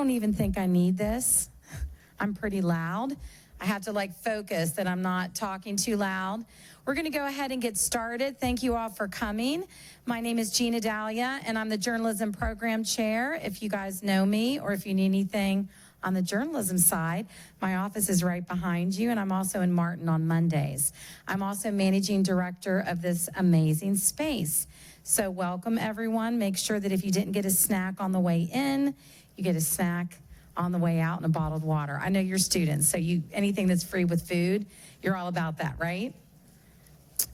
don't even think I need this. I'm pretty loud. I have to focus that I'm not talking too loud. We're going to go ahead and get started. Thank you all for coming. My name is Gina Dahlia, and I'm the Journalism Program Chair. If you guys know me or if you need anything on the journalism side, my office is right behind you, and I'm also in Martin on Mondays. I'm also Managing Director of this amazing space. So welcome, everyone. Make sure that if you didn't get a snack on the way in, you get a snack on the way out and a bottled water. I know you're students, so anything that's free with food, you're all about that, right?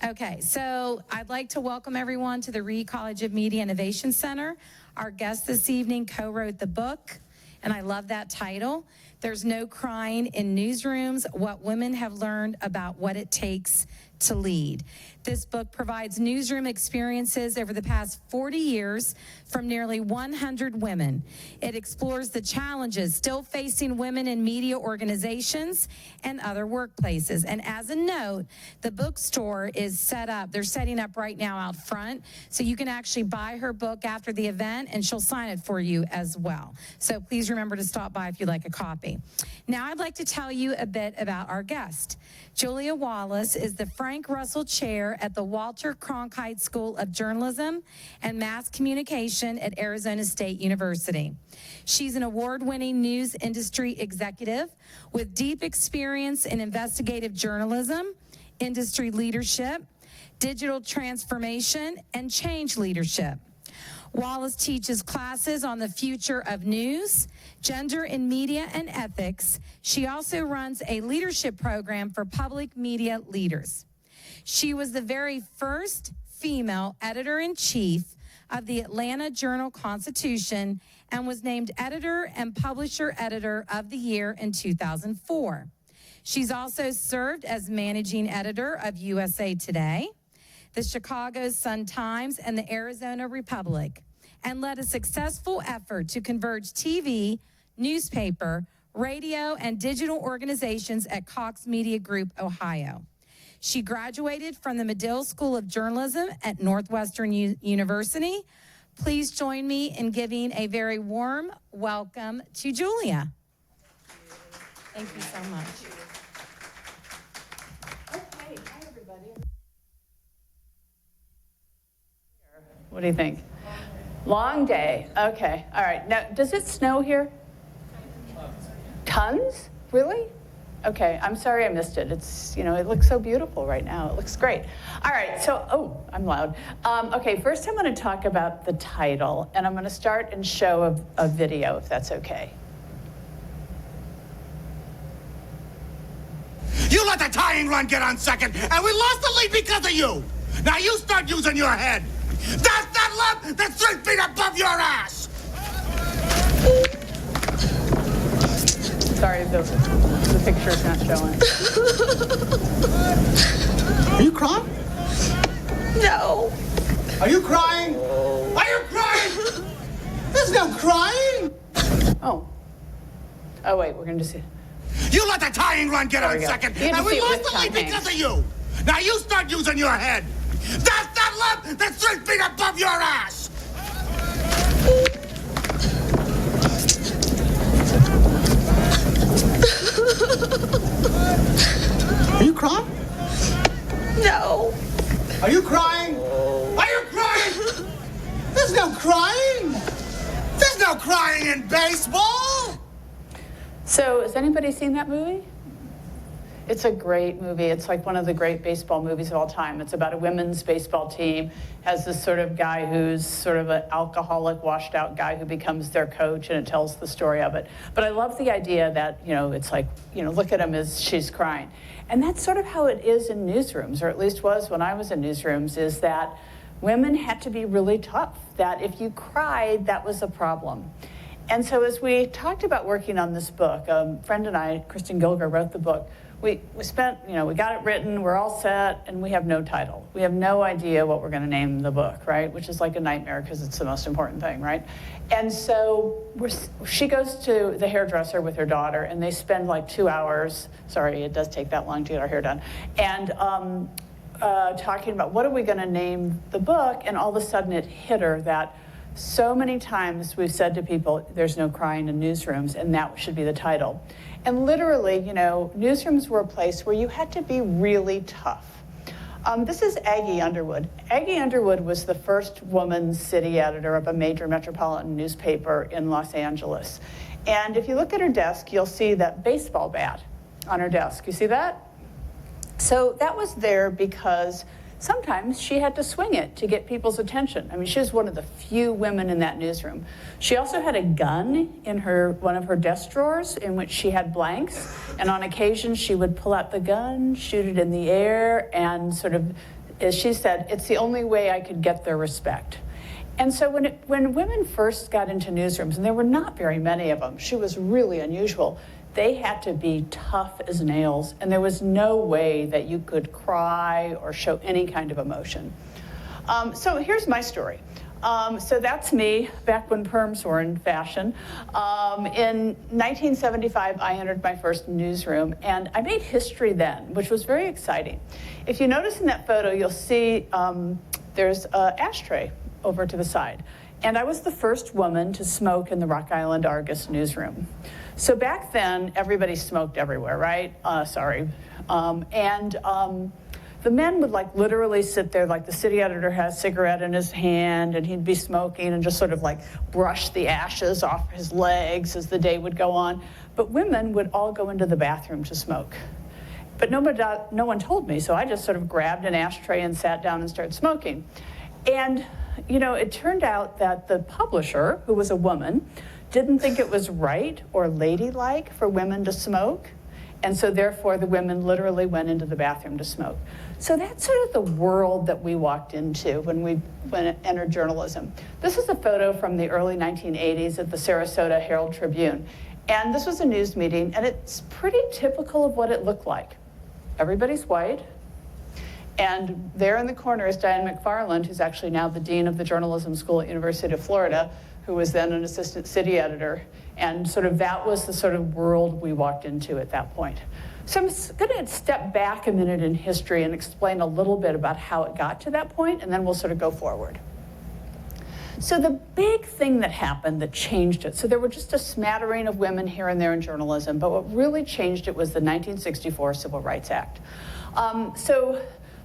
Okay, so I'd like to welcome everyone to the Reed College of Media Innovation Center. Our guest this evening co-wrote the book, and I love that title. There's No Crying in Newsrooms, What Women Have Learned About What It Takes to Lead. This book provides newsroom experiences over the past 40 years from nearly 100 women. It explores the challenges still facing women in media organizations and other workplaces. And as a note, the bookstore is set up. They're setting up right now out front, so you can actually buy her book after the event, and she'll sign it for you as well. So please remember to stop by if you'd like a copy. Now I'd like to tell you a bit about our guest. Julia Wallace is the Frank Russell Chair at the Walter Cronkite School of Journalism and Mass Communication at Arizona State University. She's an award-winning news industry executive with deep experience in investigative journalism, industry leadership, digital transformation, and change leadership. Wallace teaches classes on the future of news, gender in media, and ethics. She also runs a leadership program for public media leaders. She was the very first female editor-in-chief of the Atlanta Journal-Constitution and was named Editor and Publisher Editor of the Year in 2004. She's also served as Managing Editor of USA Today, the Chicago Sun-Times, and the Arizona Republic, and led a successful effort to converge TV, newspaper, radio, and digital organizations at Cox Media Group, Ohio. She graduated from the Medill School of Journalism at Northwestern University. Please join me in giving a very warm welcome to Julia. Thank you so much. Okay, hi everybody. What do you think? Long day. Okay. All right. Now, does it snow here? Tons? Really? Okay. I'm sorry I missed it. It's, it looks so beautiful right now. It looks great. All right. So, I'm loud. Okay. First, I'm going to talk about the title, and I'm going to start and show a video, if that's okay. You let the tying run get on second, and we lost the lead because of you. Now you start using your head. That's that lump that's 3 feet above your ass! Sorry, the picture's not showing. Are you crying? No. Are you crying? Are you crying? There's no crying! Oh, wait, we're going to see. You let the tying run get on second, and we lost the lead because of you. Now you start using your head. That's that lump that's 3 feet above your ass! Are you crying? No. Are you crying? Are you crying? There's no crying! There's no crying in baseball! So, has anybody seen that movie? It's a great movie. It's like one of the great baseball movies of all time. It's about a women's baseball team, has this sort of guy who's sort of an alcoholic, washed out guy who becomes their coach, and it tells the story of it. But I love the idea that, it's like, look at him as she's crying. And that's sort of how it is in newsrooms, or at least was when I was in newsrooms, is that women had to be really tough, that if you cried, that was a problem. And so as we talked about working on this book, a friend and I, Kristen Gilger, wrote the book. We spent, we got it written, we're all set, and we have no title. We have no idea what we're going to name the book, right? Which is like a nightmare because it's the most important thing, right? And so she goes to the hairdresser with her daughter, and they spend like 2 hours. Sorry, it does take that long to get our hair done. And talking about what are we going to name the book, and all of a sudden it hit her that So many times we've said to people, there's no crying in newsrooms, and that should be the title. And literally, you know, newsrooms were a place where you had to be really tough. This is Aggie Underwood. Aggie Underwood was the first woman city editor of a major metropolitan newspaper in Los Angeles. And if you look at her desk, you'll see that baseball bat on her desk. You see that? So that was there because sometimes she had to swing it to get people's attention. I mean, she was one of the few women in that newsroom. She also had a gun in one of her desk drawers in which she had blanks. And on occasion, she would pull out the gun, shoot it in the air, and sort of, as she said, it's the only way I could get their respect. And so when women first got into newsrooms, and there were not very many of them, she was really unusual. They had to be tough as nails, and there was no way that you could cry or show any kind of emotion. So here's my story. So that's me back when perms were in fashion. In 1975, I entered my first newsroom, and I made history then, which was very exciting. If you notice in that photo, you'll see there's an ashtray over to the side. And I was the first woman to smoke in the Rock Island Argus newsroom. So back then, everybody smoked everywhere, right? The men would like literally sit there, like the city editor has a cigarette in his hand, and he'd be smoking and just sort of like brush the ashes off his legs as the day would go on. But women would all go into the bathroom to smoke. But no one told me, so I just sort of grabbed an ashtray and sat down and started smoking. And you know, it turned out that the publisher, who was a woman, didn't think it was right or ladylike for women to smoke. And so therefore, the women literally went into the bathroom to smoke. So that's sort of the world that we walked into when it entered journalism. This is a photo from the early 1980s at the Sarasota Herald Tribune. And this was a news meeting, and it's pretty typical of what it looked like. Everybody's white. And there in the corner is Diane McFarland, who's actually now the dean of the journalism school at University of Florida, who was then an assistant city editor. And sort of that was the sort of world we walked into at that point. So I'm going to step back a minute in history and explain a little bit about how it got to that point, and then we'll sort of go forward. So the big thing that happened that changed it, so there were just a smattering of women here and there in journalism, but what really changed it was the 1964 Civil Rights Act.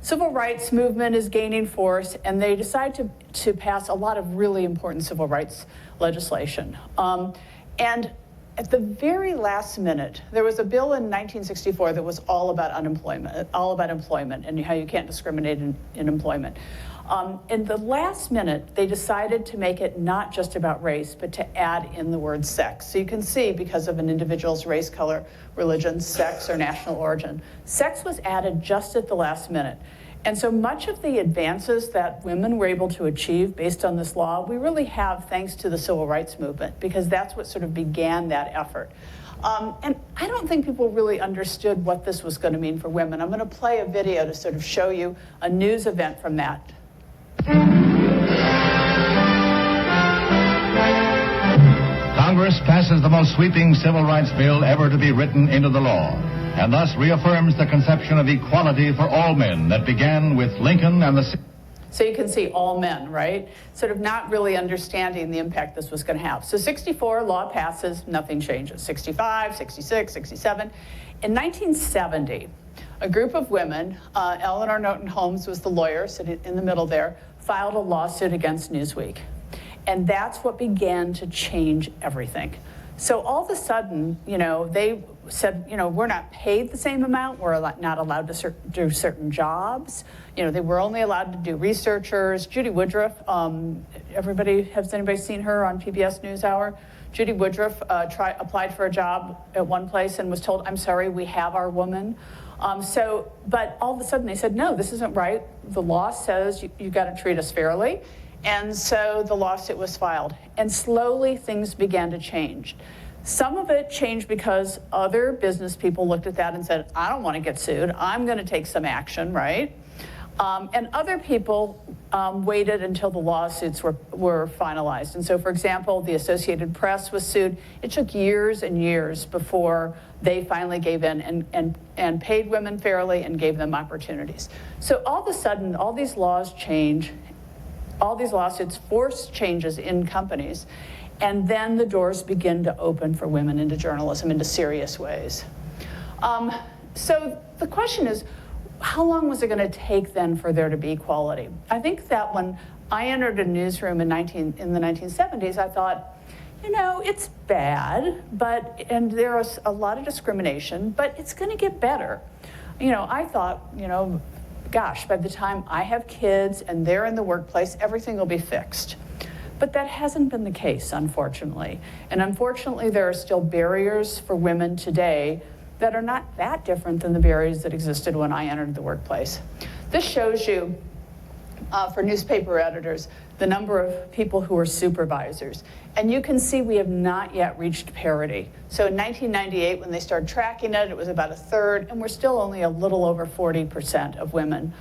Civil rights movement is gaining force, and they decide to pass a lot of really important civil rights legislation. And at the very last minute, there was a bill in 1964 that was all about employment and how you can't discriminate in employment. In the last minute, they decided to make it not just about race, but to add in the word sex. So you can see, because of an individual's race, color, religion, sex, or national origin, sex was added just at the last minute. And so much of the advances that women were able to achieve based on this law, we really have thanks to the civil rights movement, because that's what sort of began that effort. And I don't think people really understood what this was going to mean for women. I'm going to play a video to sort of show you a news event from that. Congress passes the most sweeping civil rights bill ever to be written into the law, and thus reaffirms the conception of equality for all men that began with Lincoln and the... So you can see all men, right? Sort of not really understanding the impact this was going to have. So 64, law passes, nothing changes. 65, 66, 67. In 1970, a group of women, Eleanor Norton Holmes was the lawyer sitting in the middle there, filed a lawsuit against Newsweek. And that's what began to change everything. So all of a sudden, you know, they said, you know, we're not paid the same amount, we're not allowed to do certain jobs. You know, they were only allowed to do researchers. Judy Woodruff, has anybody seen her on PBS NewsHour? Judy Woodruff applied for a job at one place and was told, I'm sorry, we have our woman. But all of a sudden they said, no, this isn't right. The law says you got to treat us fairly. And so the lawsuit was filed. And slowly things began to change. Some of it changed because other business people looked at that and said, I don't want to get sued. I'm going to take some action, right? And other people waited until the lawsuits were finalized. And so, for example, the Associated Press was sued. It took years and years before they finally gave in and paid women fairly and gave them opportunities. So all of a sudden, all these laws change. all these lawsuits force changes in companies, and then the doors begin to open for women into journalism in serious ways. So the question is, how long was it going to take then for there to be equality? I think that when I entered a newsroom in the 1970s, I thought, you know, it's bad, and there is a lot of discrimination, but it's going to get better. You know, I thought, you know, gosh, by the time I have kids and they're in the workplace, everything will be fixed. But that hasn't been the case, unfortunately. And unfortunately, there are still barriers for women today that are not that different than the barriers that existed when I entered the workplace. This shows you, for newspaper editors, the number of people who are supervisors. And you can see we have not yet reached parity. So in 1998, when they started tracking it, it was about a third, and we're still only a little over 40% of women,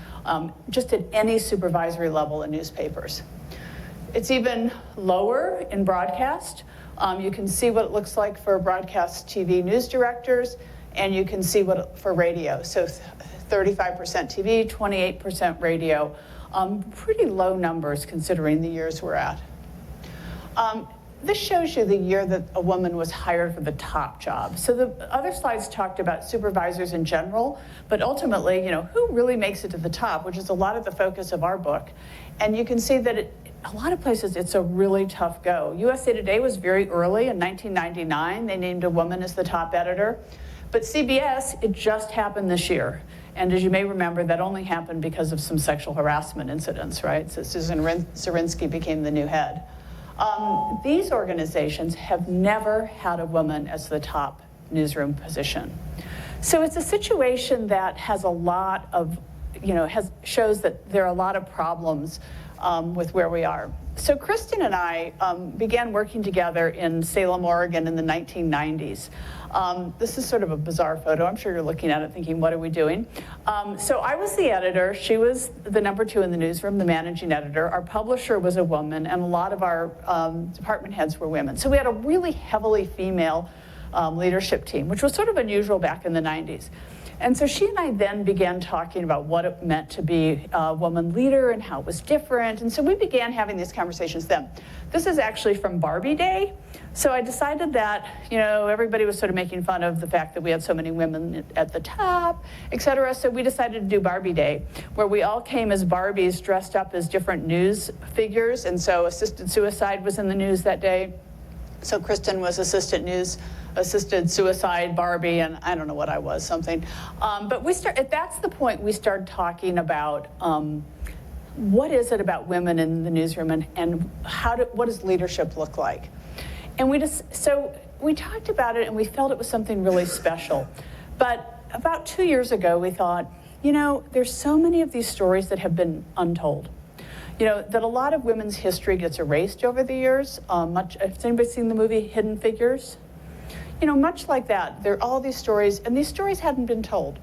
just at any supervisory level in newspapers. It's even lower in broadcast. You can see what it looks like for broadcast TV news directors, and you can see what for radio. So 35% TV, 28% radio. Pretty low numbers considering the years we're at. This shows you the year that a woman was hired for the top job. So the other slides talked about supervisors in general, but ultimately, you know, who really makes it to the top, which is a lot of the focus of our book. And you can see that a lot of places, it's a really tough go. USA Today was very early in 1999. They named a woman as the top editor. But CBS, it just happened this year. And as you may remember, that only happened because of some sexual harassment incidents, right? So Susan Zirinsky became the new head. These organizations have never had a woman as the top newsroom position. So it's a situation that has a lot of, you know, shows that there are a lot of problems with where we are. So Kristen and I began working together in Salem, Oregon in the 1990s. This is sort of a bizarre photo. I'm sure you're looking at it thinking, what are we doing? So I was the editor. She was the number 2 in the newsroom, the managing editor. Our publisher was a woman, and a lot of our department heads were women. So we had a really heavily female leadership team, which was sort of unusual back in the 90s. And so she and I then began talking about what it meant to be a woman leader and how it was different. And so we began having these conversations then. This is actually from Barbie Day. So I decided that, you know, everybody was sort of making fun of the fact that we had so many women at the top, et cetera. So we decided to do Barbie Day, where we all came as Barbies dressed up as different news figures. And so assisted suicide was in the news that day. So Kristen was assisted suicide Barbie, and I don't know what I was, something. But that's the point we started talking about what is it about women in the newsroom, and what does leadership look like? And so we talked about it, and we felt it was something really special. But about 2 years ago, we thought, you know, there's so many of these stories that have been untold. You know, that a lot of women's history gets erased over the years. Has anybody seen the movie Hidden Figures? You know, much like that, there are all these stories, and these stories hadn't been told.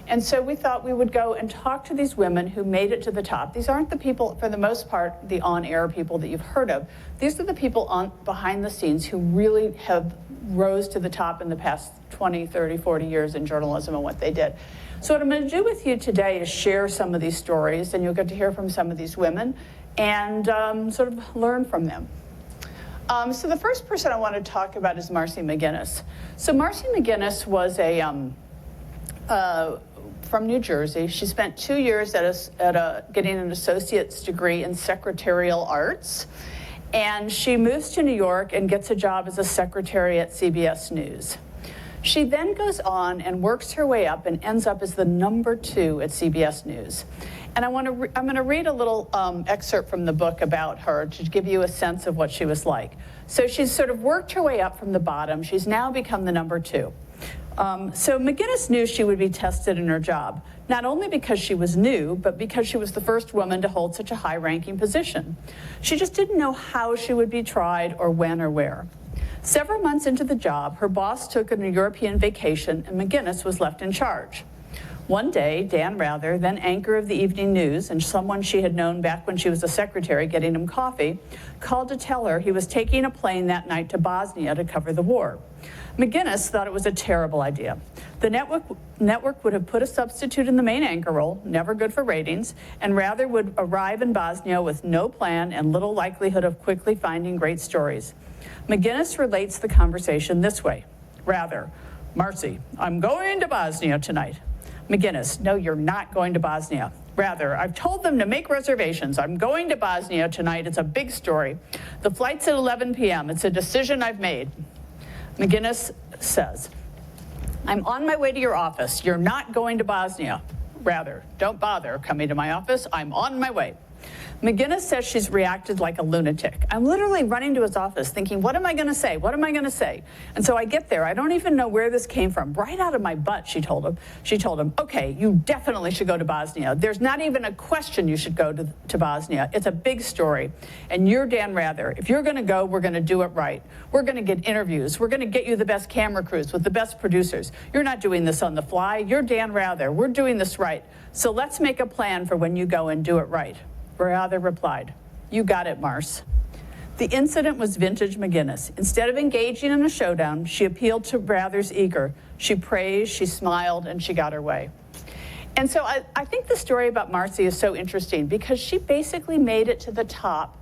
And so we thought we would go and talk to these women who made it to the top. These aren't the people, for the most part, the on-air people that you've heard of. These are the people behind the scenes who really have rose to the top in the past 20, 30, 40 years in journalism and what they did. So what I'm going to do with you today is share some of these stories, and you'll get to hear from some of these women and sort of learn from them. So the first person I want to talk about is Marcy McGinnis. So Marcy McGinnis was from New Jersey. She spent 2 years getting an associate's degree in secretarial arts. And she moves to New York and gets a job as a secretary at CBS News. She then goes on and works her way up and ends up as the number 2 at CBS News. And I'm going to read a little excerpt from the book about her to give you a sense of what she was like. So she's sort of worked her way up from the bottom. She's now become the number 2. So McGinnis knew she would be tested in her job, not only because she was new, but because she was the first woman to hold such a high-ranking position. She just didn't know how she would be tried or when or where. Several months into the job, her boss took a European vacation, and McGinnis was left in charge. One day, Dan Rather, then anchor of the evening news and someone she had known back when she was a secretary getting him coffee, called to tell her he was taking a plane that night to Bosnia to cover the war. McGinnis thought it was a terrible idea. The network would have put a substitute in the main anchor role, never good for ratings, and Rather would arrive in Bosnia with no plan and little likelihood of quickly finding great stories. McGinnis relates the conversation this way. Rather, Marcy, I'm going to Bosnia tonight. McGinnis, no, you're not going to Bosnia. Rather, I've told them to make reservations. I'm going to Bosnia tonight. It's a big story. The flight's at 11 p.m. It's a decision I've made. McGinnis says, I'm on my way to your office. You're not going to Bosnia. Rather, don't bother coming to my office. I'm on my way. McGinnis says she's reacted like a lunatic. I'm literally running to his office thinking, what am I going to say? What am I going to say? And so I get there. I don't even know where this came from. Right out of my butt, she told him. She told him, okay, you definitely should go to Bosnia. There's not even a question you should go to Bosnia. It's a big story. And you're Dan Rather. If you're going to go, we're going to do it right. We're going to get interviews. We're going to get you the best camera crews with the best producers. You're not doing this on the fly. You're Dan Rather. We're doing this right. So let's make a plan for when you go and do it right. Rather replied, you got it, Mars. The incident was vintage McGinnis. Instead of engaging in a showdown, she appealed to Rather's ego. She praised, she smiled, and she got her way. And so I think the story about Marcy is so interesting because she basically made it to the top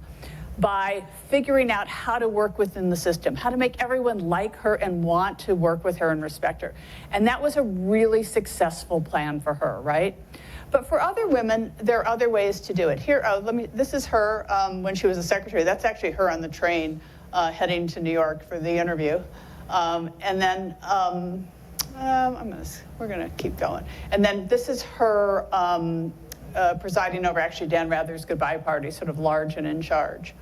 by figuring out how to work within the system, how to make everyone like her and want to work with her and respect her. And that was a really successful plan for her, right? But for other women, there are other ways to do it. Here, this is her when she was a secretary. That's actually her on the train heading to New York for the interview. And then we're gonna keep going. And then this is her presiding over actually Dan Rather's goodbye party, sort of large and in charge.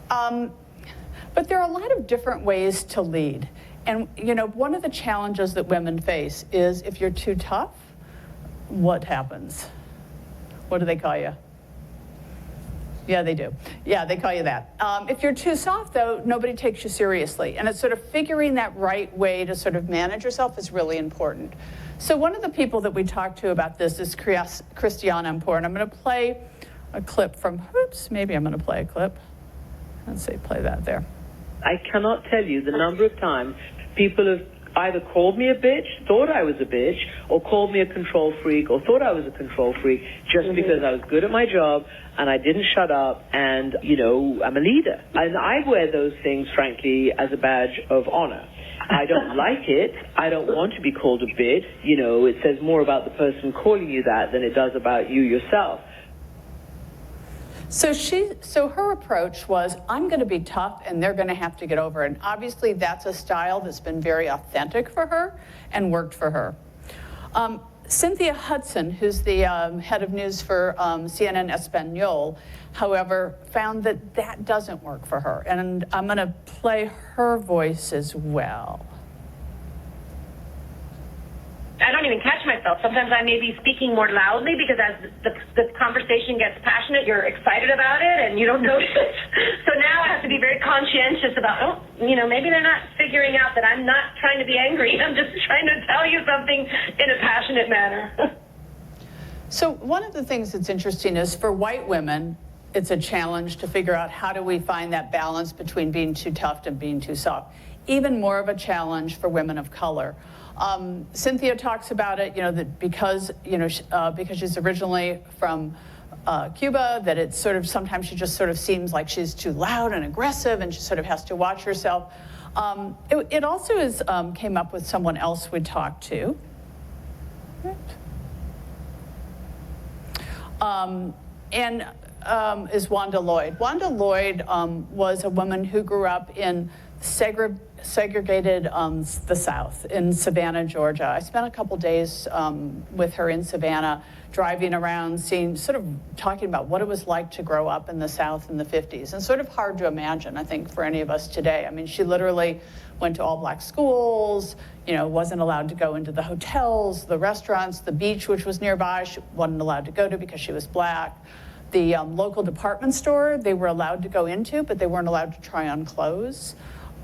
But there are a lot of different ways to lead. And you know, one of the challenges that women face is if you're too tough, what happens? What do they call you? Yeah, they do. Yeah, they call you that. If you're too soft, though, nobody takes you seriously. And it's sort of figuring that right way to sort of manage yourself is really important. So one of the people that we talked to about this is Christiane Amport. And I'm going to play a clip from, maybe I'm going to play a clip. Let's see, play that there. I cannot tell you the number of times people have either called me a bitch, thought I was a bitch, or called me a control freak, or thought I was a control freak just because I was good at my job and I didn't shut up and, you know, I'm a leader. And I wear those things, frankly, as a badge of honor. I don't like it. I don't want to be called a bitch. You know, it says more about the person calling you that than it does about you yourself. So her approach was, I'm going to be tough and they're going to have to get over it. And obviously that's a style that's been very authentic for her and worked for her. Cynthia Hudson, who's the head of news for CNN Espanol, however, found that that doesn't work for her. And I'm going to play her voice as well. I don't even catch myself. Sometimes I may be speaking more loudly because as the conversation gets passionate, you're excited about it and you don't notice it. So now I have to be very conscientious about, maybe they're not figuring out that I'm not trying to be angry. I'm just trying to tell you something in a passionate manner. So one of the things that's interesting is for white women, it's a challenge to figure out how do we find that balance between being too tough and being too soft. Even more of a challenge for women of color. Cynthia talks about it, that because she's originally from Cuba, that it's sort of, sometimes she just sort of seems like she's too loud and aggressive and she sort of has to watch herself. It also is, came up with someone else we talked to. Is Wanda Lloyd. Wanda Lloyd was a woman who grew up in segregated the South in Savannah, Georgia. I spent a couple days with her in Savannah, driving around, talking about what it was like to grow up in the South in the 50s. And sort of hard to imagine, I think, for any of us today. I mean, she literally went to all black schools, wasn't allowed to go into the hotels, the restaurants, the beach, which was nearby, she wasn't allowed to go to because she was black. The local department store, they were allowed to go into, but they weren't allowed to try on clothes.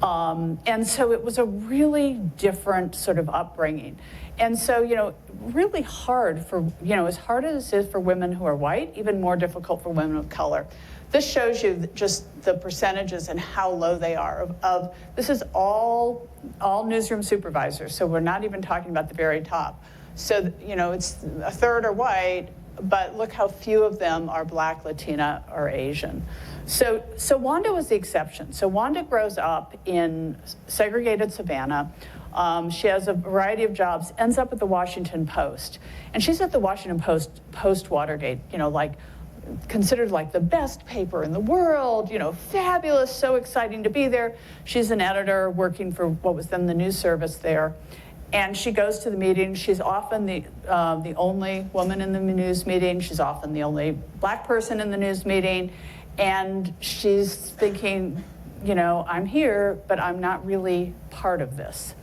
And so it was a really different sort of upbringing. And so, really hard for, as hard as it is for women who are white, even more difficult for women of color. This shows you just the percentages and how low they are of this is all newsroom supervisors. So we're not even talking about the very top. So, it's a third are white, but look how few of them are Black, Latina, or Asian. So Wanda was the exception. So Wanda grows up in segregated Savannah. She has a variety of jobs, ends up at the Washington Post. And she's at the Washington Post post-Watergate, considered like the best paper in the world, fabulous, so exciting to be there. She's an editor working for what was then the news service there. And she goes to the meeting. She's often the only woman in the news meeting. She's often the only Black person in the news meeting. And she's thinking, I'm here, but I'm not really part of this.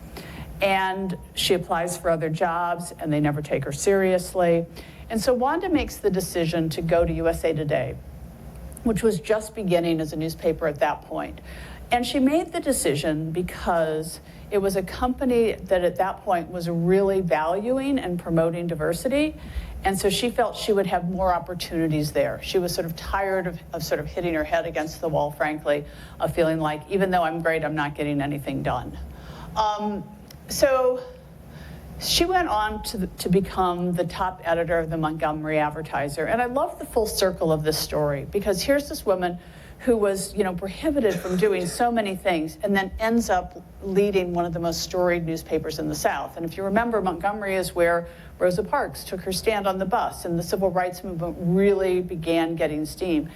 And she applies for other jobs, and they never take her seriously. And so Wanda makes the decision to go to USA Today, which was just beginning as a newspaper at that point. And she made the decision because it was a company that at that point was really valuing and promoting diversity. And so she felt she would have more opportunities there. She was sort of tired of sort of hitting her head against the wall, frankly, of feeling like, even though I'm great, I'm not getting anything done. So she went on to become the top editor of the Montgomery Advertiser. And I love the full circle of this story, because here's this woman who was, prohibited from doing so many things, and then ends up leading one of the most storied newspapers in the South. And if you remember, Montgomery is where Rosa Parks took her stand on the bus, and the civil rights movement really began getting steam.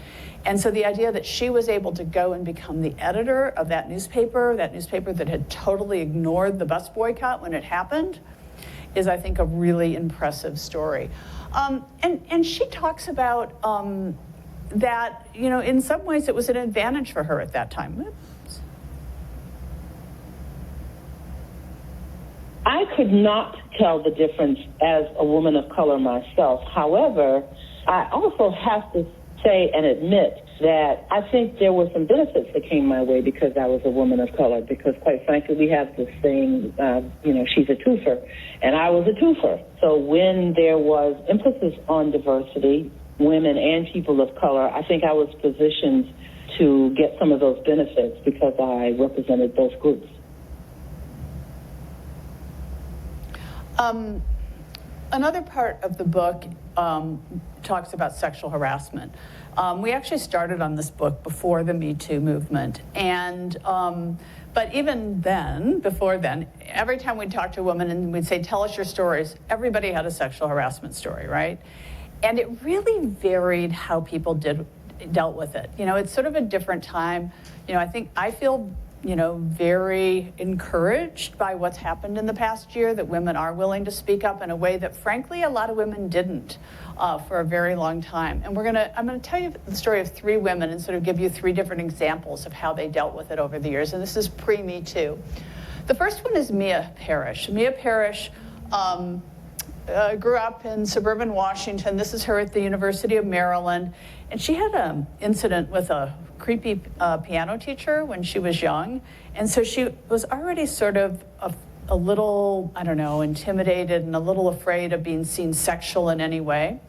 And so the idea that she was able to go and become the editor of that newspaper that had totally ignored the bus boycott when it happened, is, I think, a really impressive story. And she talks about that, in some ways it was an advantage for her at that time. Oops. I could not tell the difference as a woman of color myself. However, I also have to say and admit that I think there were some benefits that came my way because I was a woman of color, because quite frankly, we have this saying, she's a twofer, and I was a twofer. So when there was emphasis on diversity, women and people of color, I think I was positioned to get some of those benefits because I represented both groups. Another part of the book talks about sexual harassment. We actually started on this book before the Me Too movement, and but even then, before then, every time we'd talk to a woman and we'd say, tell us your stories, everybody had a sexual harassment story, right? And it really varied how people dealt with it. It's sort of a different time. I feel very encouraged by what's happened in the past year, that women are willing to speak up in a way that, frankly, a lot of women didn't for a very long time. And I'm gonna tell you the story of 3 women and sort of give you 3 different examples of how they dealt with it over the years. And this is pre-Me Too. The first one is Mia Parrish. Mia Parrish grew up in suburban Washington. This is her at the University of Maryland. And she had an incident with a creepy piano teacher when she was young. And so she was already sort of a little, intimidated and a little afraid of being seen sexual in any way.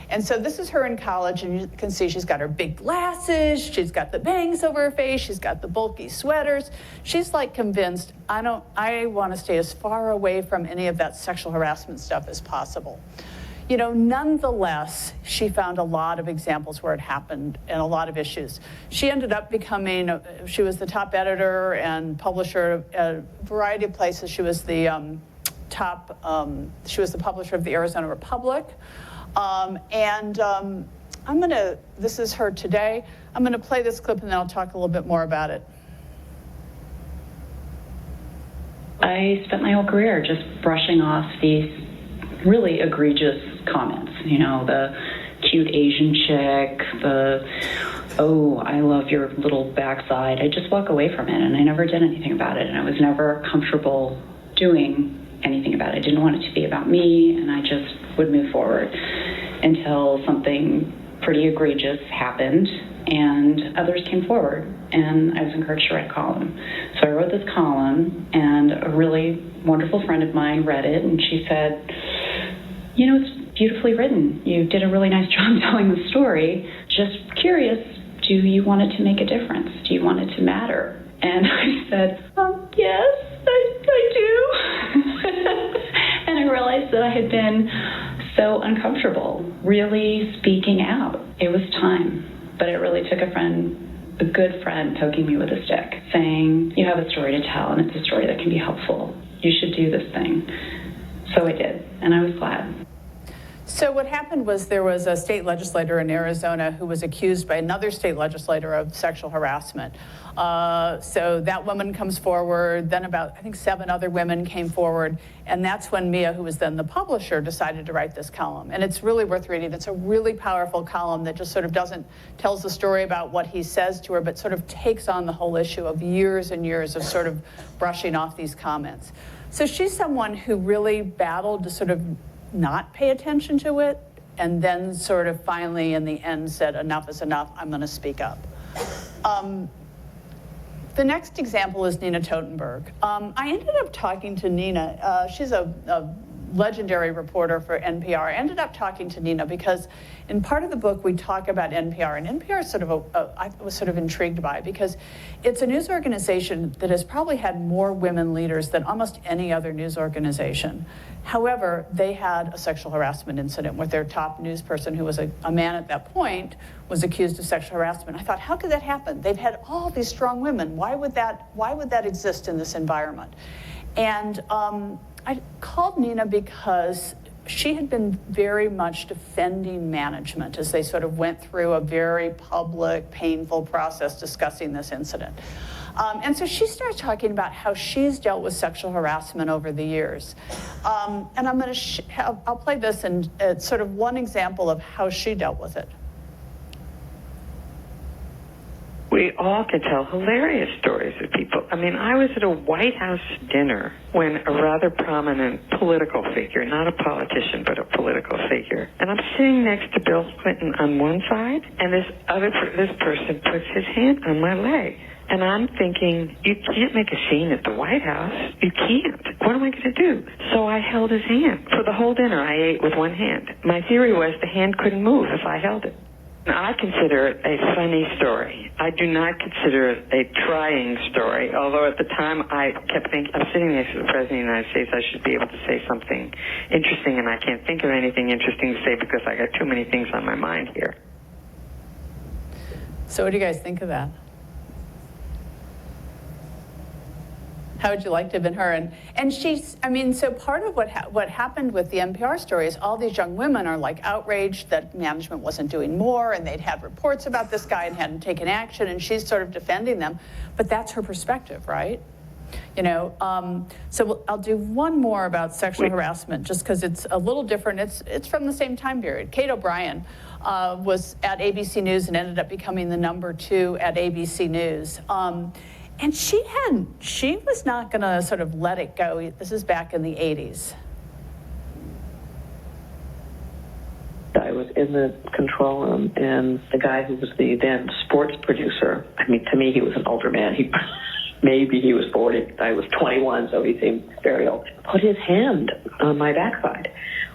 And so this is her in college, and you can see she's got her big glasses, she's got the bangs over her face, she's got the bulky sweaters. She's like convinced, I want to stay as far away from any of that sexual harassment stuff as possible. Nonetheless, she found a lot of examples where it happened and a lot of issues. She ended up she was the top editor and publisher at a variety of places. She was the she was the publisher of the Arizona Republic. This is her today. I'm gonna play this clip and then I'll talk a little bit more about it. I spent my whole career just brushing off these really egregious comments. The cute Asian chick, oh, I love your little backside. I just walk away from it, and I never did anything about it, and I was never comfortable doing anything about it. I didn't want it to be about me, and I just would move forward until something pretty egregious happened, and others came forward, and I was encouraged to write a column. So I wrote this column, and a really wonderful friend of mine read it, and she said, you know, it's beautifully written. You did a really nice job telling the story. Just curious, do you want it to make a difference? Do you want it to matter? And I said, yes, I do. And I realized that I had been so uncomfortable really speaking out. It was time. But it really took a good friend poking me with a stick, saying, you have a story to tell, and it's a story that can be helpful. You should do this thing. So I did, and I was glad. So what happened was there was a state legislator in Arizona who was accused by another state legislator of sexual harassment. So that woman comes forward, then about, I think, 7 other women came forward, and that's when Mia, who was then the publisher, decided to write this column. And it's really worth reading. It's a really powerful column that just sort of tells the story about what he says to her, but sort of takes on the whole issue of years and years of sort of brushing off these comments. So she's someone who really battled to sort of not pay attention to it, and then sort of finally in the end said, enough is enough, I'm going to speak up. The next example is Nina Totenberg. I ended up talking to Nina. She's a legendary reporter for NPR. I ended up talking to Nina because in part of the book we talk about NPR, and NPR is sort of I was sort of intrigued by it because it's a news organization that has probably had more women leaders than almost any other news organization. However, they had a sexual harassment incident with their top news person, who was a man at that point, was accused of sexual harassment. I thought, how could that happen? They've had all these strong women. Why would that exist in this environment? And I called Nina because she had been very much defending management as they sort of went through a very public, painful process discussing this incident. And so she started talking about how she's dealt with sexual harassment over the years. And I'm going to I'll play this, and it's sort of one example of how she dealt with it. We all can tell hilarious stories of people. I mean, I was at a White House dinner when a rather prominent political figure, not a politician, but a political figure, and I'm sitting next to Bill Clinton on one side, and this person puts his hand on my leg. And I'm thinking, you can't make a scene at the White House. You can't. What am I going to do? So I held his hand. For the whole dinner, I ate with one hand. My theory was the hand couldn't move if I held it. I consider it a funny story. I do not consider it a trying story, although at the time I kept thinking, I'm sitting next to the President of the United States, I should be able to say something interesting, and I can't think of anything interesting to say because I got too many things on my mind here. So what do you guys think of that? How would you like to have been her? And she's, I mean, so part of what happened with the NPR story is all these young women are like outraged that management wasn't doing more, and they'd had reports about this guy and hadn't taken action, and she's sort of defending them. But that's her perspective, right? You know, so I'll do one more about sexual harassment just because it's a little different. It's from the same time period. Kate O'Brien was at ABC News and ended up becoming the #2 at ABC News. And she was not going to sort of let it go. This is back in the 80s. I was in the control room, and the guy who was the then sports producer, I mean, to me, he was an older man. Maybe he was 40. I was 21, so he seemed very old. Put his hand on my backside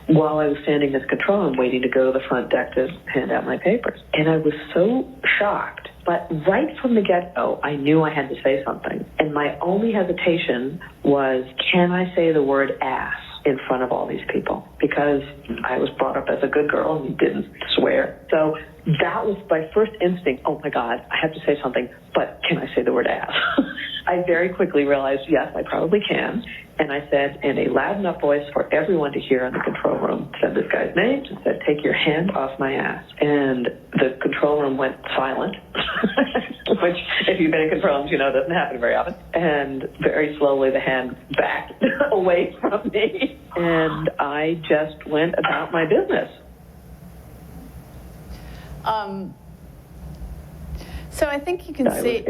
while I was standing in the control room waiting to go to the front deck to hand out my papers. And I was so shocked. But right from the get-go, I knew I had to say something. And my only hesitation was, can I say the word ass in front of all these people? Because I was brought up as a good girl and didn't swear. So that was my first instinct. Oh, my God, I have to say something, but can I say the word ass? I very quickly realized, yes, I probably can. And I said in a loud enough voice for everyone to hear in the control room, said this guy's name, and said, take your hand off my ass. And the control room went silent, which if you've been in control rooms, you know doesn't happen very often. And very slowly the hand backed away from me. And I just went about my business. So I think you can see,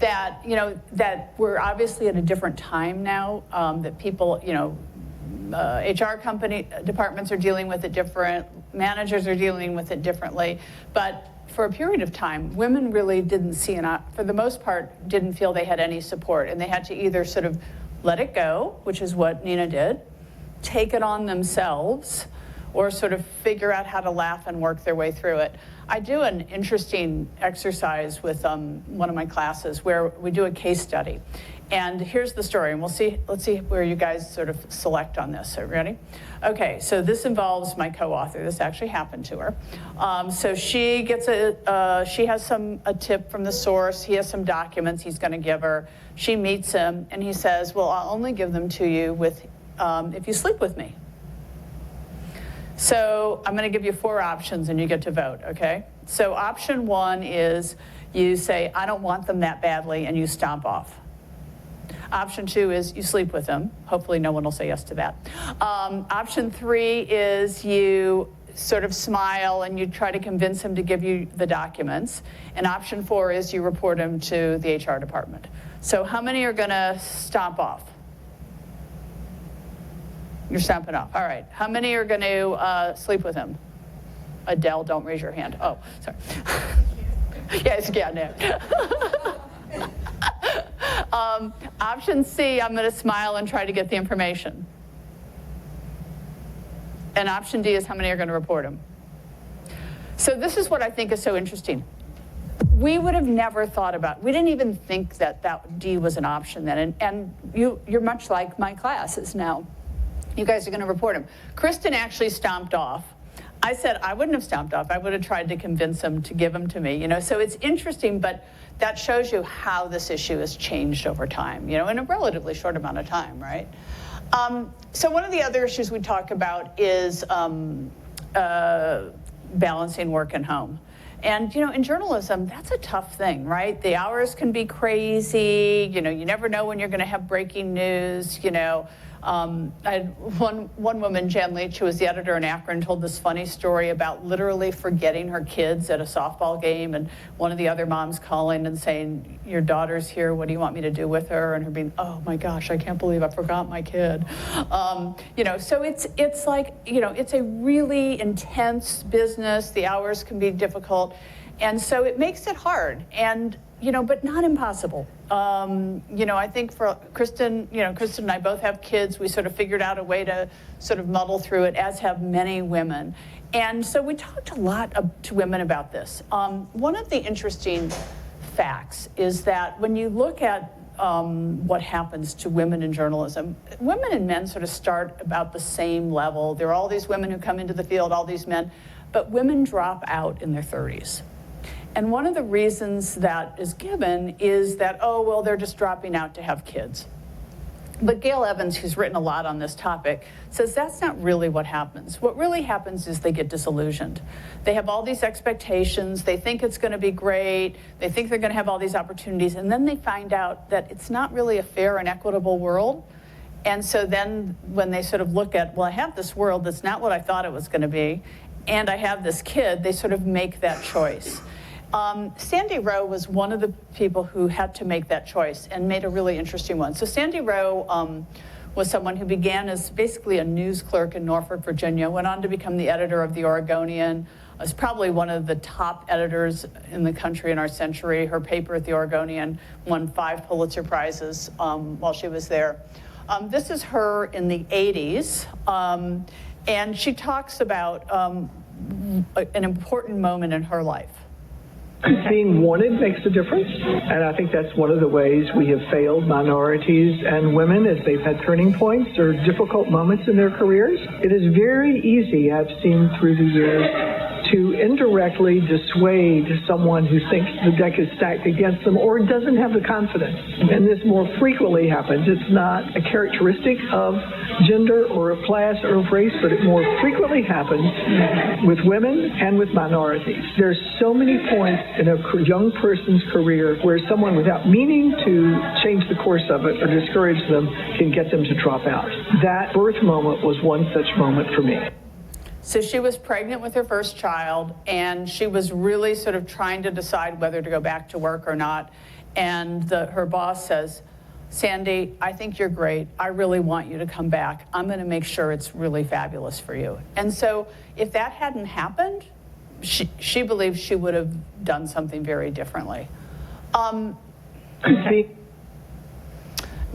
that, you know, that we're obviously at a different time now, that people, you know, HR departments are dealing with it different, managers are dealing with it differently, but for a period of time, women really didn't see, for the most part, didn't feel they had any support. And they had to either sort of let it go, which is what Nina did, take it on themselves, or sort of figure out how to laugh and work their way through it. I do an interesting exercise with one of my classes where we do a case study. And here's the story, and let's see where you guys sort of select on this. Are you ready? Okay, so this involves my co-author. This actually happened to her. So she gets she has a tip from the source. He has some documents he's going to give her. She meets him, and he says, well, I'll only give them to you if you sleep with me. So I'm going to give you 4 options, and you get to vote, okay? So option 1 is you say, I don't want them that badly, and you stomp off. Option 2 is you sleep with them. Hopefully no one will say yes to that. Option 3 is you sort of smile and you try to convince him to give you the documents. And option 4 is you report him to the HR department. So how many are going to stomp off? You're stomping off. All right. How many are going to sleep with him? Adele, don't raise your hand. Oh, sorry. Yes, yeah, no. Option C, I'm going to smile and try to get the information. And option D is how many are going to report him. So this is what I think is so interesting. We would have never thought about, we didn't even think that D was an option then. And you're much like my classes now. You guys are going to report him. Kristen actually stomped off. I said I wouldn't have stomped off. I would have tried to convince him to give him to me. You know, so it's interesting, but that shows you how this issue has changed over time, you know, in a relatively short amount of time, right? So one of the other issues we talk about is balancing work and home. And, you know, in journalism, that's a tough thing, right? The hours can be crazy. You know, you never know when you're going to have breaking news, you know. I had one woman, Jan Leach, who was the editor in Akron, told this funny story about literally forgetting her kids at a softball game, and one of the other moms calling and saying, your daughter's here, what do you want me to do with her? And her being, oh my gosh, I can't believe I forgot my kid. You know, so it's like, you know, it's a really intense business. The hours can be difficult. And so it makes it hard, and, you know, but not impossible. You know, I think for Kristen, you know, Kristen and I both have kids. We sort of figured out a way to sort of muddle through it, as have many women. And so we talked a lot to women about this. One of the interesting facts is that when you look at what happens to women in journalism, women and men sort of start about the same level. There are all these women who come into the field, all these men, but women drop out in their 30s. And one of the reasons that is given is that, oh, well, they're just dropping out to have kids. But Gail Evans, who's written a lot on this topic, says that's not really what happens. What really happens is they get disillusioned. They have all these expectations. They think it's going to be great. They think they're going to have all these opportunities. And then they find out that it's not really a fair and equitable world. And so then when they sort of look at, well, I have this world that's not what I thought it was going to be, and I have this kid, they sort of make that choice. Sandy Rowe was one of the people who had to make that choice and made a really interesting one. So Sandy Rowe was someone who began as basically a news clerk in Norfolk, Virginia, went on to become the editor of The Oregonian, was probably one of the top editors in the country in our century. Her paper at The Oregonian won 5 Pulitzer Prizes while she was there. This is her in the 80s, and she talks about an important moment in her life. Being wanted makes a difference, and I think that's one of the ways we have failed minorities and women as they've had turning points or difficult moments in their careers. It is very easy, I've seen through the years, to indirectly dissuade someone who thinks the deck is stacked against them or doesn't have the confidence. And this more frequently happens. It's not a characteristic of gender or of class or of race, but it more frequently happens with women and with minorities. There's so many points in a young person's career where someone, without meaning to change the course of it or discourage them, can get them to drop out. That birth moment was one such moment for me. So she was pregnant with her first child, and she was really sort of trying to decide whether to go back to work or not. And her boss says, Sandy, I think you're great. I really want you to come back. I'm going to make sure it's really fabulous for you. And so if that hadn't happened, she believes she would have done something very differently.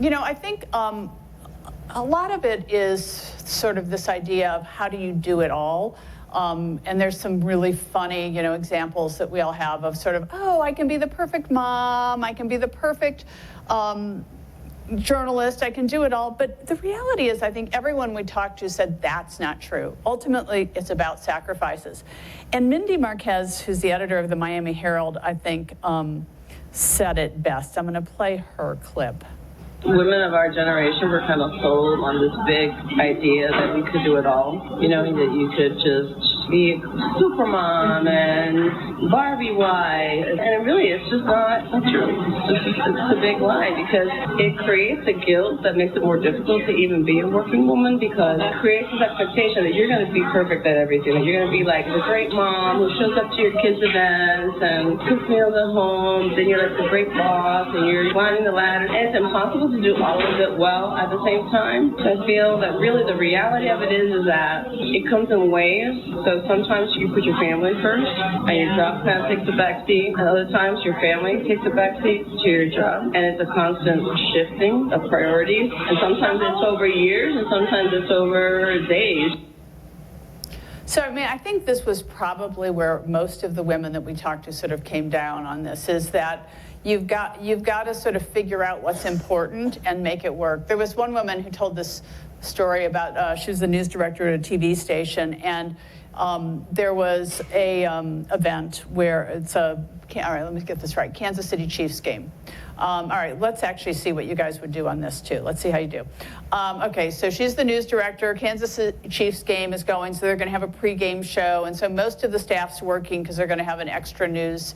You know, I think a lot of it is sort of this idea of how do you do it all? And there's some really funny, you know, examples that we all have of sort of, oh, I can be the perfect mom, I can be the perfect journalist, I can do it all. But the reality is, I think everyone we talked to said that's not true. Ultimately, it's about sacrifices. And Mindy Marquez, who's the editor of the Miami Herald, I think said it best. I'm going to play her clip. Women of our generation were kind of sold on this big idea that we could do it all. You know, that you could just be Supermom and Barbie wife. And really, it's just not true. It's a big lie because it creates a guilt that makes it more difficult to even be a working woman because it creates this expectation that you're going to be perfect at everything. That you're going to be like the great mom who shows up to your kids' events and cooks meals at home. Then you're like the great boss and you're climbing the ladder. And it's impossible to do all of it well at the same time. So I feel that really the reality of it is that it comes in waves. So sometimes you put your family first and your job kind of takes the back seat. And other times your family takes the back seat to your job. And it's a constant shifting of priorities. And sometimes it's over years and sometimes it's over days. So, I mean, I think this was probably where most of the women that we talked to sort of came down on this, is that you've got to sort of figure out what's important and make it work. There was one woman who told this story about, she was the news director at a TV station, and there was a event where it's all right, let me get this right, Kansas City Chiefs game. All right, let's actually see what you guys would do on this too. Let's see how you do. Okay, so she's the news director. Kansas City Chiefs game is going, so they're going to have a pregame show, and so most of the staff's working because they're going to have an extra news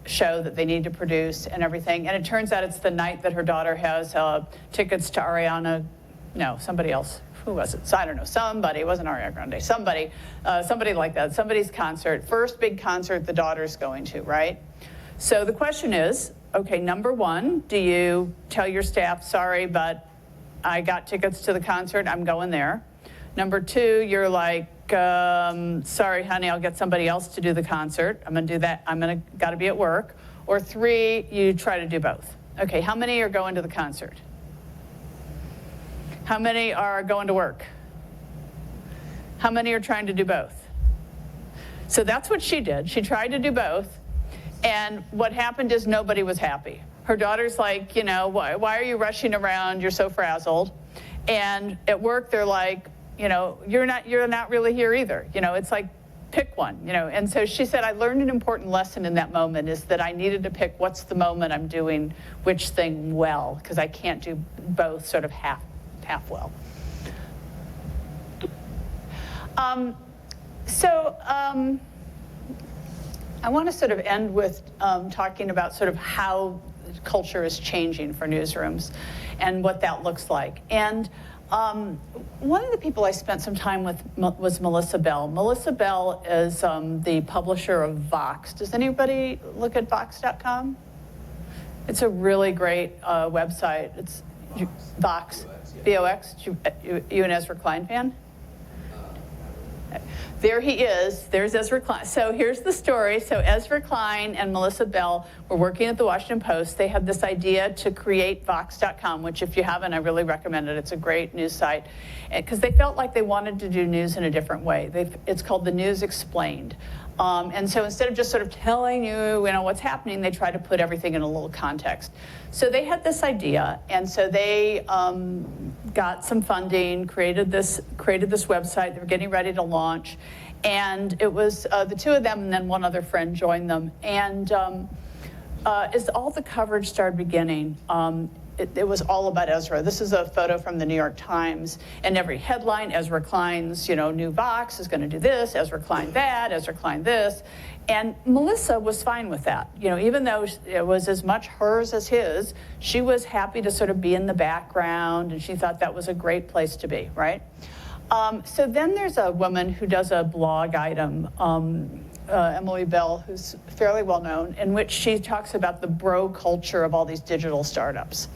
show that they need to produce and everything. And it turns out it's the night that her daughter has tickets to Ariana. No, somebody else. Who was it? So I don't know. Somebody. It wasn't Ariana Grande. Somebody like that. Somebody's concert. First big concert the daughter's going to, right? So the question is, okay, number one, do you tell your staff, sorry, but I got tickets to the concert, I'm going there? Number two, you're like, sorry, honey, I'll get somebody else to do the concert. I'm going to do that. Got to be at work. Or three, you try to do both. Okay, how many are going to the concert? How many are going to work? How many are trying to do both? So that's what she did. She tried to do both. And what happened is nobody was happy. Her daughter's like, you know, why are you rushing around? You're so frazzled. And at work, they're like, you know, you're not really here either. You know, it's like, pick one, you know. And so she said, I learned an important lesson in that moment, is that I needed to pick what's the moment I'm doing which thing well, because I can't do both sort of half well. I want to sort of end with talking about sort of how culture is changing for newsrooms and what that looks like. And one of the people I spent some time with was Melissa Bell. Melissa Bell is the publisher of Vox. Does anybody look at Vox.com? It's a really great website. It's Vox, V-O-X. You an Ezra Klein fan? There he is. There's Ezra Klein. So here's the story. So Ezra Klein and Melissa Bell were working at the Washington Post. They had this idea to create Vox.com, which if you haven't, I really recommend it. It's a great news site. Because they felt like they wanted to do news in a different way. It's called The News Explained. And so instead of just sort of telling you, what's happening, they try to put everything in a little context. So they had this idea, and so they got some funding, created this website. They were getting ready to launch, and it was the two of them, and then one other friend joined them. And as all the coverage started beginning, it was all about Ezra. This is a photo from the New York Times, and every headline, Ezra Klein's, new Vox is going to do this, Ezra Klein that, Ezra Klein this. And Melissa was fine with that. Even though it was as much hers as his, she was happy to sort of be in the background, and she thought that was a great place to be, right? So then there's a woman who does a blog item, Emily Bell, who's fairly well known, in which she talks about the bro culture of all these digital startups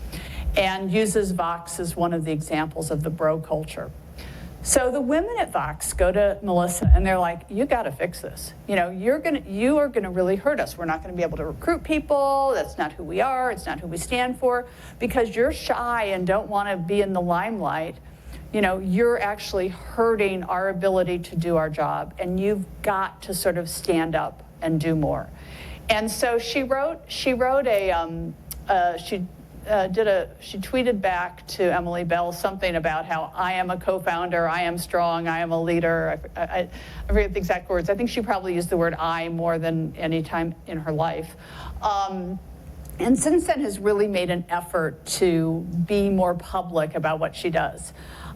and uses Vox as one of the examples of the bro culture. So the women at Vox go to Melissa and they're like, you got to fix this. You know, you are going to really hurt us. We're not going to be able to recruit people. That's not who we are. It's not who we stand for. Because you're shy and don't want to be in the limelight, you know, you're actually hurting our ability to do our job. And you've got to sort of stand up and do more. And so she tweeted back to Emily Bell something about how I am a co-founder, I am strong, I am a leader. I forget the exact words. I think she probably used the word I more than any time in her life. And since then has really made an effort to be more public about what she does.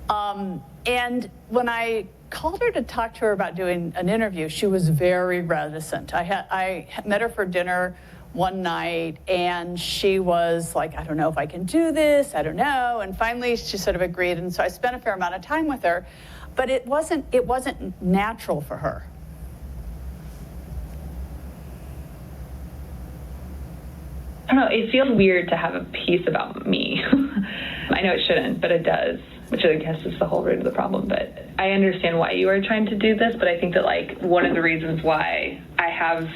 And when I called her to talk to her about doing an interview, she was very reticent. I met her for dinner one night, and she was like, I don't know if I can do this, I don't know. And finally, she sort of agreed, and so I spent a fair amount of time with her, but it wasn't natural for her. I don't know, it feels weird to have a piece about me. I know it shouldn't, but it does, which I guess is the whole root of the problem. But I understand why you are trying to do this, but I think that, like, one of the reasons why I have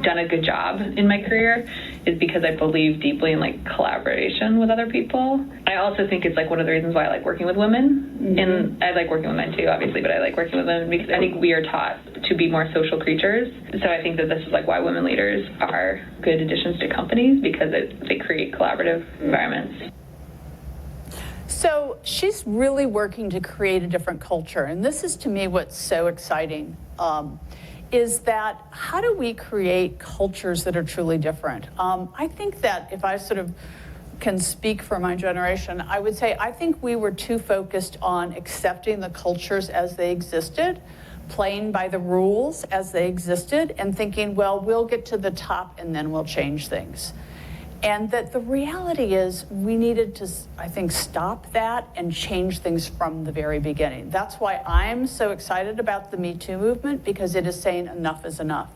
done a good job in my career is because I believe deeply in, like, collaboration with other people. I also think it's, like, one of the reasons why I like working with women. Mm-hmm. And I like working with men too, obviously, but I like working with women because I think we are taught to be more social creatures. So I think that this is, like, why women leaders are good additions to companies, because they create collaborative environments. So she's really working to create a different culture. And this is, to me, what's so exciting, is that how do we create cultures that are truly different? I think that if I sort of can speak for my generation, I would say I think we were too focused on accepting the cultures as they existed, playing by the rules as they existed, and thinking, well, we'll get to the top and then we'll change things. And that the reality is we needed to, I think, stop that and change things from the very beginning. That's why I'm so excited about the Me Too movement, because it is saying enough is enough.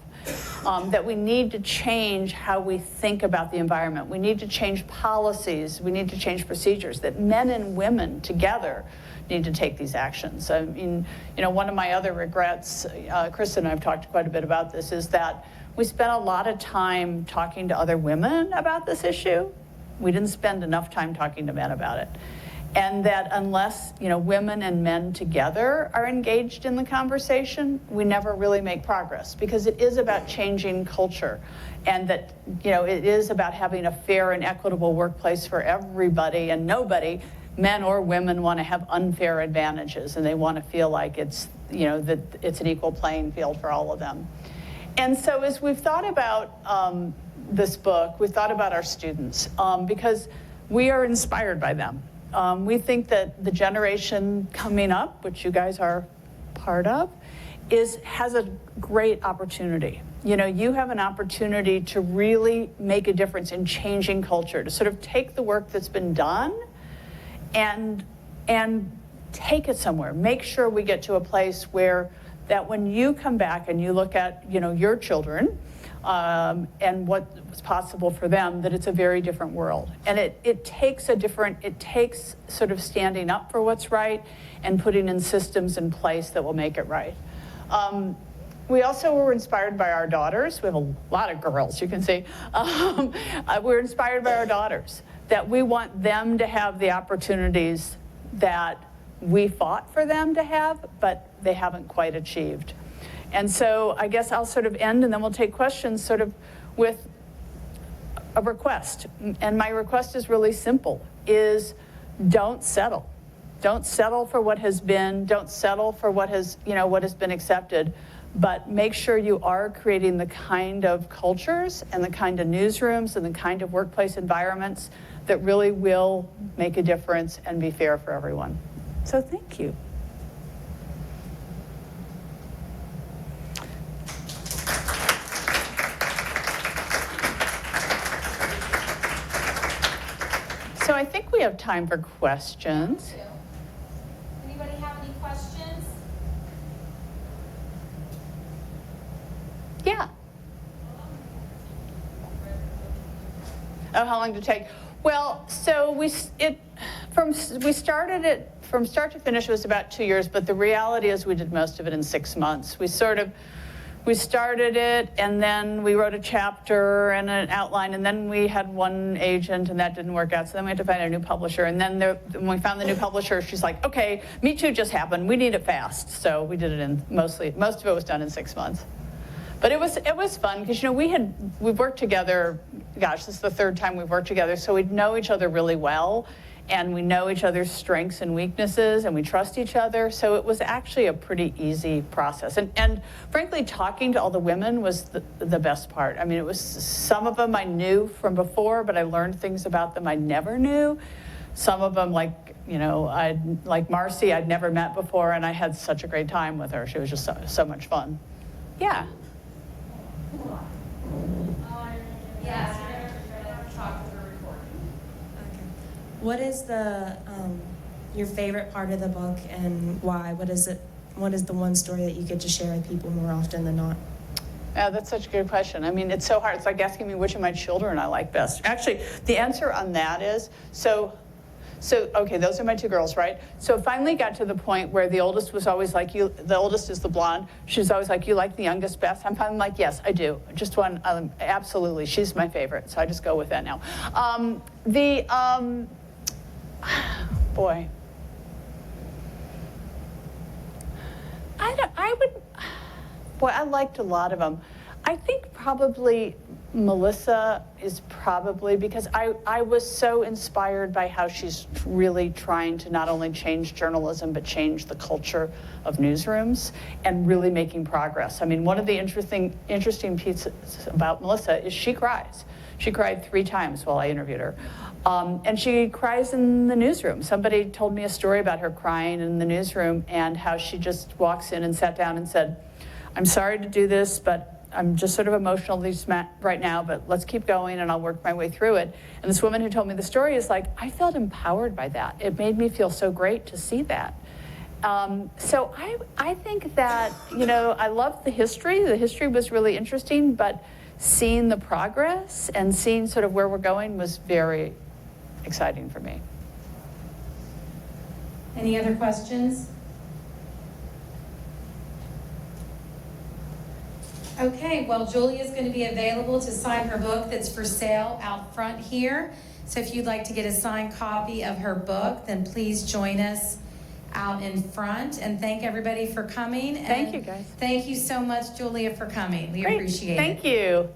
That we need to change how we think about the environment. We need to change policies. We need to change procedures, that men and women together need to take these actions. I mean, you know, one of my other regrets, Kristen and I have talked quite a bit about this, is that we spent a lot of time talking to other women about this issue. We didn't spend enough time talking to men about it. And that unless, you know, women and men together are engaged in the conversation, we never really make progress, because it is about changing culture. And that, you know, it is about having a fair and equitable workplace for everybody, and nobody, men or women, want to have unfair advantages, and they want to feel like it's, you know, that it's an equal playing field for all of them. And so as we've thought about this book, we've thought about our students, because we are inspired by them. We think that the generation coming up, which you guys are part of, has a great opportunity. You know, you have an opportunity to really make a difference in changing culture, to sort of take the work that's been done and take it somewhere. Make sure we get to a place where that when you come back and you look at, you know, your children and what's possible for them, that it's a very different world. And it takes sort of standing up for what's right and putting in systems in place that will make it right. We also were inspired by our daughters. We have a lot of girls, you can see. We're inspired by our daughters, that we want them to have the opportunities that we fought for them to have, but they haven't quite achieved. And so I guess I'll sort of end, and then we'll take questions sort of with a request. And my request is really simple, is don't settle. Don't settle for what has been. Don't settle for what has been accepted. But make sure you are creating the kind of cultures and the kind of newsrooms and the kind of workplace environments that really will make a difference and be fair for everyone. So thank you. So I think we have time for questions. Anybody have any questions? Yeah. Oh, how long did it take? Well, so We started it from start to finish. It was about 2 years, but the reality is we did most of it in 6 months. We started it, and then we wrote a chapter and an outline, and then we had one agent, and that didn't work out. So then we had to find a new publisher, and then when we found the new publisher, she's like, "Okay, Me Too just happened. We need it fast." So we did it in most of it was done in 6 months. But it was fun because we've worked together. Gosh, this is the third time we've worked together, so we know each other really well. And we know each other's strengths and weaknesses, and we trust each other. So it was actually a pretty easy process. And frankly, talking to all the women was the best part. I mean, it was some of them I knew from before, but I learned things about them I never knew. Some of them, like Marcy, I'd never met before, and I had such a great time with her. She was just so much fun. Yeah. Yes. What is your favorite part of the book, and why? What is the one story that you get to share with people more often than not? Yeah, that's such a good question. I mean, it's so hard. It's like asking me which of my children I like best. Actually, the answer on that is, okay, those are my 2 girls, right? So it finally got to the point where the oldest was always like, the oldest is the blonde. She's always like, "You like the youngest best?" I'm finally like, "Yes, I do." Just one, absolutely. She's my favorite, so I just go with that now. Boy. I liked a lot of them. I think probably Melissa is probably, because I was so inspired by how she's really trying to not only change journalism, but change the culture of newsrooms and really making progress. I mean, one of the interesting pieces about Melissa is she cries. She cried 3 times while I interviewed her. And she cries in the newsroom. Somebody told me a story about her crying in the newsroom and how she just walks in and sat down and said, "I'm sorry to do this, but I'm just sort of emotionally right now, but let's keep going and I'll work my way through it." And this woman who told me the story is like, I felt empowered by that. It made me feel so great to see that. So I think that, I loved the history. The history was really interesting, but seeing the progress and seeing sort of where we're going was very exciting for me. Any other questions? Okay, well, Julia is going to be available to sign her book that's for sale out front here. So if you'd like to get a signed copy of her book, then please join us out in front. And thank everybody for coming. Thank you, guys. Thank you so much, Julia, for coming. We Great. appreciate it. Thank you.